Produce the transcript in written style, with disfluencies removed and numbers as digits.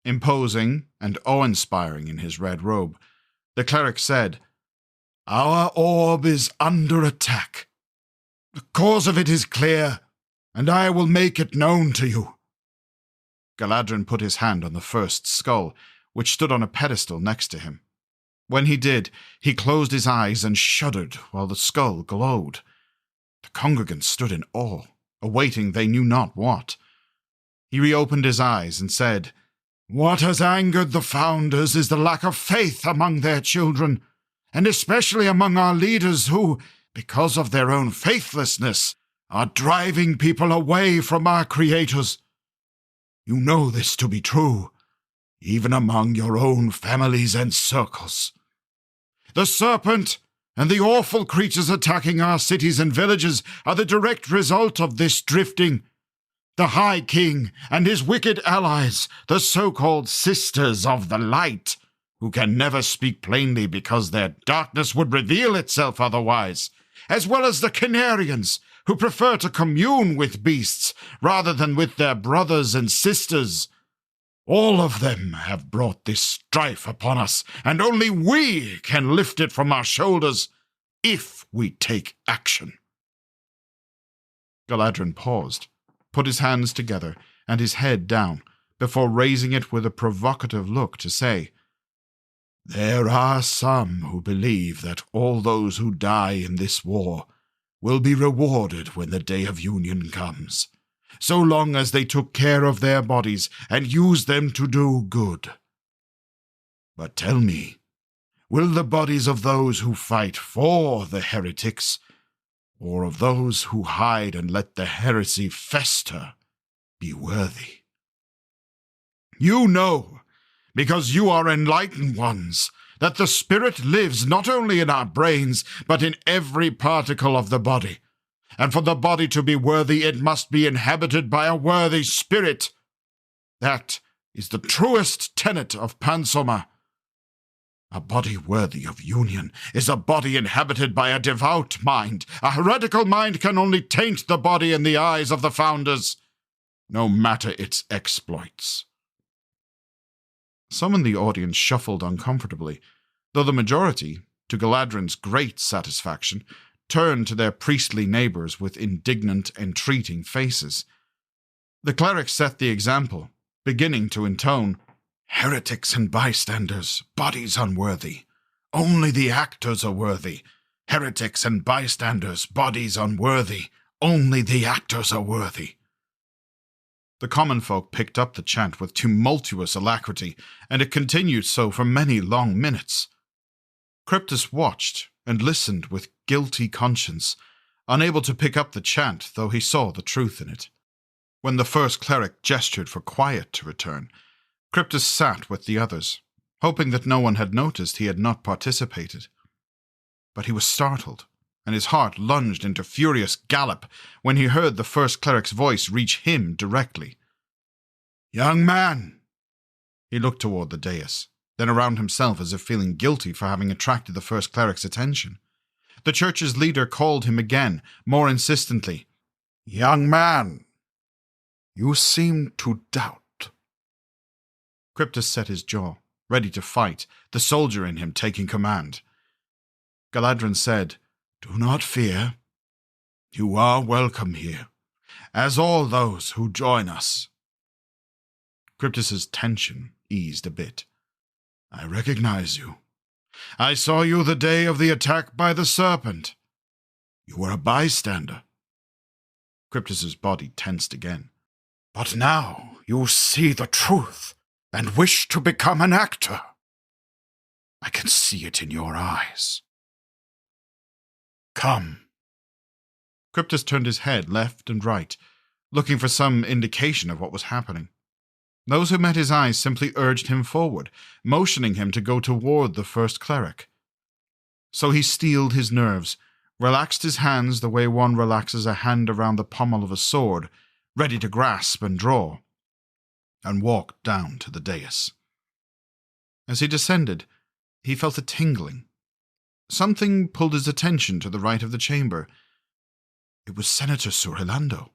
Imposing and awe-inspiring in his red robe, the cleric said, "Our orb is under attack. The cause of it is clear, and I will make it known to you." Galadrin put his hand on the first skull, which stood on a pedestal next to him. When he did, he closed his eyes and shuddered while the skull glowed. The congregants stood in awe, awaiting they knew not what. He reopened his eyes and said, "What has angered the founders is the lack of faith among their children, and especially among our leaders who, because of their own faithlessness, are driving people away from our creators. You know this to be true, even among your own families and circles. The serpent and the awful creatures attacking our cities and villages are the direct result of this drifting. The High King and his wicked allies, the so-called Sisters of the Light, who can never speak plainly because their darkness would reveal itself otherwise, as well as the Canarians, who prefer to commune with beasts rather than with their brothers and sisters. All of them have brought this strife upon us, and only we can lift it from our shoulders if we take action." Galadrin paused, put his hands together and his head down, before raising it with a provocative look to say, "There are some who believe that all those who die in this war will be rewarded when the day of union comes, so long as they took care of their bodies and used them to do good. But tell me, will the bodies of those who fight for the heretics, or of those who hide and let the heresy fester, be worthy? You know, because you are enlightened ones, that the spirit lives not only in our brains, but in every particle of the body. And for the body to be worthy, it must be inhabited by a worthy spirit. That is the truest tenet of Pansoma. A body worthy of union is a body inhabited by a devout mind. A heretical mind can only taint the body in the eyes of the founders, no matter its exploits." Some in the audience shuffled uncomfortably, though the majority, to Galadrin's great satisfaction, turned to their priestly neighbors with indignant, entreating faces. The cleric set the example, beginning to intone, "Heretics and bystanders, bodies unworthy. Only the actors are worthy. Heretics and bystanders, bodies unworthy. Only the actors are worthy." The common folk picked up the chant with tumultuous alacrity, and it continued so for many long minutes. Cryptus watched and listened with guilty conscience, unable to pick up the chant, though he saw the truth in it. When the first cleric gestured for quiet to return, Cryptus sat with the others, hoping that no one had noticed he had not participated. But he was startled, and his heart lunged into furious gallop when he heard the first cleric's voice reach him directly. "Young man!" He looked toward the dais, then around himself as if feeling guilty for having attracted the first cleric's attention. The church's leader called him again, more insistently. "Young man! You seem to doubt." Cryptus set his jaw, ready to fight, the soldier in him taking command. Galadrin said, "Do not fear. You are welcome here, as all those who join us." Cryptus's tension eased a bit. "I recognize you. I saw you the day of the attack by the serpent. You were a bystander." Cryptus's body tensed again. "But now you see the truth and wish to become an actor. I can see it in your eyes. Come." Cryptus turned his head left and right, looking for some indication of what was happening. Those who met his eyes simply urged him forward, motioning him to go toward the first cleric. So he steeled his nerves, relaxed his hands the way one relaxes a hand around the pommel of a sword, ready to grasp and draw, and walked down to the dais. As he descended, he felt a tingling. Something pulled his attention to the right of the chamber. It was Senator Surhilando.